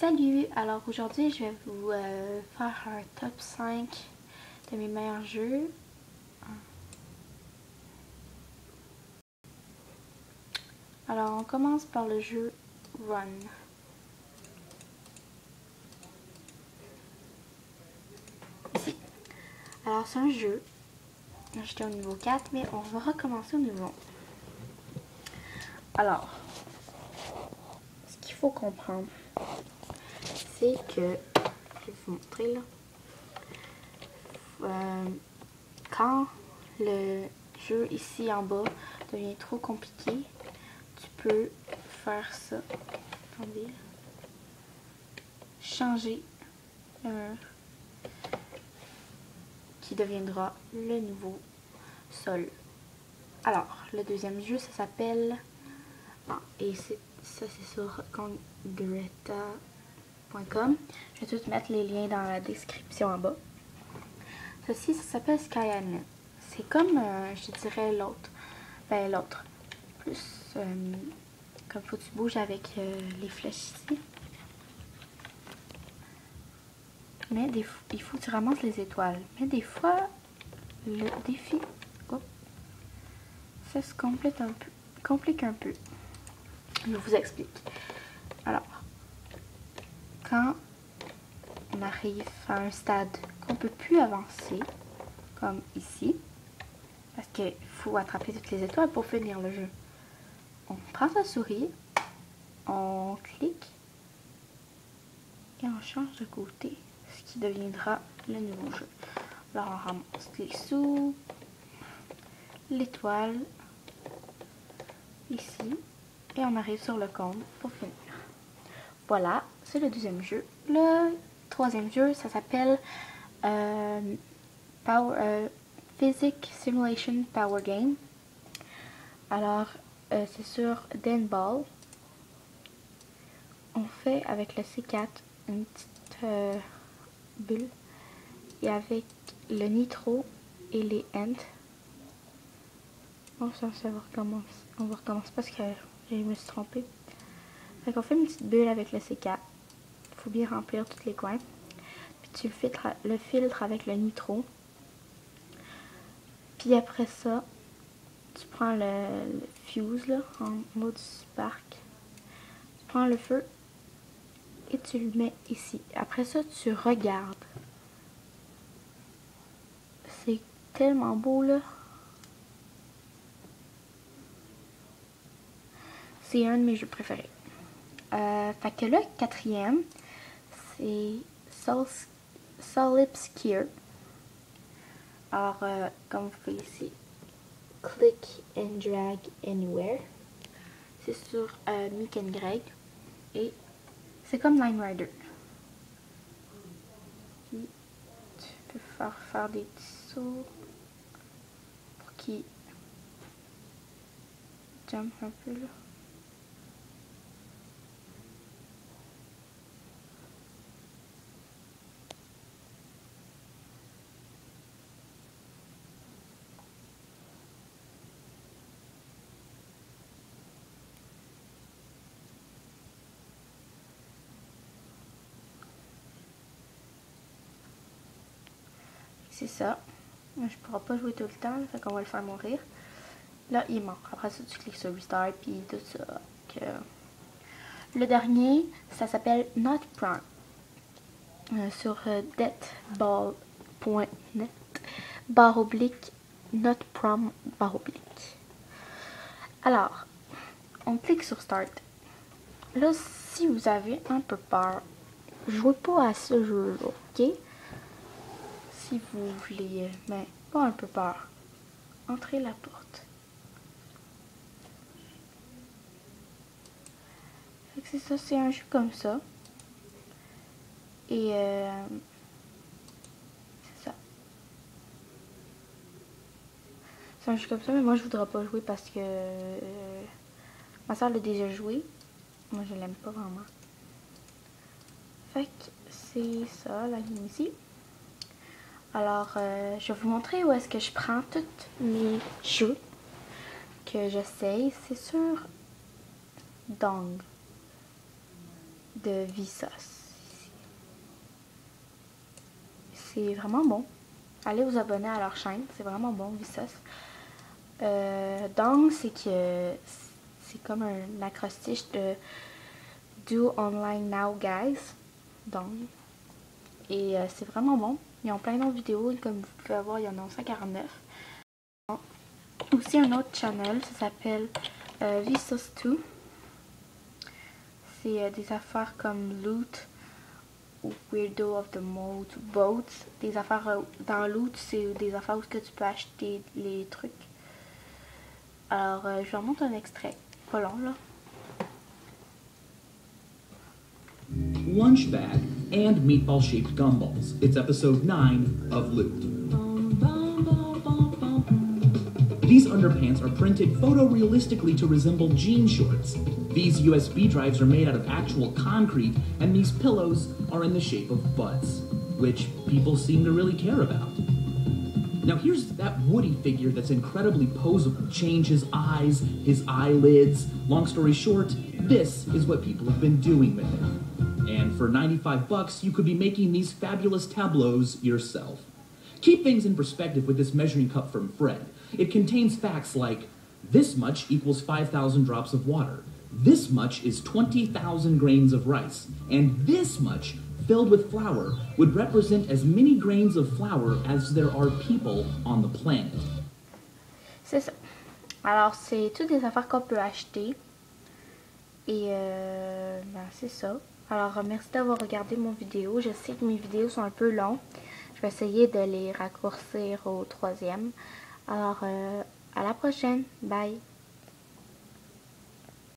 Salut! Alors aujourd'hui je vais vous faire un top 5 de mes meilleurs jeux. Alors on commence par le jeu Run. Ici. Alors c'est un jeu. J'étais au niveau 4 mais on va recommencer au niveau 1. Alors, ce qu'il faut comprendre, c'est que, je vais vous montrer là, quand le jeu ici en bas devient trop compliqué, tu peux faire ça. Attendez. Changer le mur qui deviendra le nouveau sol. Alors, le deuxième jeu, ça s'appelle... et ça c'est sur congreta.com. Je vais tout mettre les liens dans la description en bas. Ceci, ça s'appelle Sky Island. C'est comme, je dirais, l'autre. Ben, l'autre. Plus, comme faut que tu bouges avec les flèches ici. Mais il faut que tu ramasses les étoiles. Mais des fois, le défi, ça se complique un peu. Je vous explique. Alors, quand on arrive à un stade qu'on ne peut plus avancer, comme ici, parce qu'il faut attraper toutes les étoiles pour finir le jeu, on prend sa souris, on clique et on change de côté, ce qui deviendra le nouveau jeu. Alors on ramasse les sous, l'étoile, ici, et on arrive sur le compte pour finir. Voilà, c'est le deuxième jeu. Le troisième jeu, ça s'appelle Physics Simulation Power Game. Alors, c'est sur Denball. On fait avec le C4 une petite bulle et avec le nitro et les ends. Bon, ça va recommencer. On va recommencer parce que je me suis trompée. Donc on fait une petite bulle avec le C4. Il faut bien remplir tous les coins. Puis tu le filtres avec le nitro. Puis après ça, tu prends le fuse là, en mode spark. Tu prends le feu et tu le mets ici. Après ça, tu regardes. C'est tellement beau là. C'est un de mes jeux préférés. Fait que le quatrième, c'est Solid Skier. Alors, comme vous voyez ici, Click and Drag Anywhere. C'est sur Mick and Greg. Et c'est comme Line Rider. Puis, tu peux faire des petits sauts pour qu'il jump un peu là. C'est ça. Je ne pourrai pas jouer tout le temps, fait qu'on va le faire mourir. Là, il est mort. Après ça, tu cliques sur Restart, puis tout ça. Le dernier, ça s'appelle Not Prom. Sur deathball.net /notprom/. Alors, on clique sur Start. Là, si vous avez un peu peur, jouez pas à ce jeu-là, ok? Si vous voulez, mais pas un peu peur, entrez la porte. Fait que c'est ça, c'est un jeu comme ça. Et c'est ça. C'est un jeu comme ça, mais moi je voudrais pas jouer parce que ma soeur l'a déjà joué. Moi je l'aime pas vraiment. Fait que c'est ça, la game ici. Alors, je vais vous montrer où est-ce que je prends tous mes jeux que j'essaye. C'est sur Dong. de Vsauce. C'est vraiment bon. Allez vous abonner à leur chaîne, c'est vraiment bon, Vsauce. Donc, c'est que c'est comme un acrostiche de Do Online Now Guys. Donc, et c'est vraiment bon. Ils ont plein d'autres vidéos, comme vous pouvez voir, il y en a 149. Aussi un autre channel, ça s'appelle Vsauce 2. C'est des affaires comme Loot ou Weirdo of the Mode, Boats. Des affaires dans Loot, c'est des affaires où tu peux acheter les trucs. Alors, je vous remonte un extrait. Pas long, là. Lunch bag and meatball-shaped gumballs. It's episode 9 of Loot. These underpants are printed photorealistically to resemble jean shorts. These USB drives are made out of actual concrete, and these pillows are in the shape of butts, which people seem to really care about. Now here's that Woody figure that's incredibly posable. Change his eyes, his eyelids. Long story short, this is what people have been doing with it. And for 95 bucks, you could be making these fabulous tableaus yourself. Keep things in perspective with this measuring cup from Fred. It contains facts like, this much equals 5,000 drops of water. This much is 20,000 grains of rice. And this much, filled with flour, would represent as many grains of flour as there are people on the planet. C'est ça. Alors, c'est toutes des affaires qu'on peut acheter. Et ben, c'est ça. Alors, merci d'avoir regardé mon vidéo. Je sais que mes vidéos sont un peu longues. Je vais essayer de les raccourcir au 3e. Alors, à la prochaine. Bye!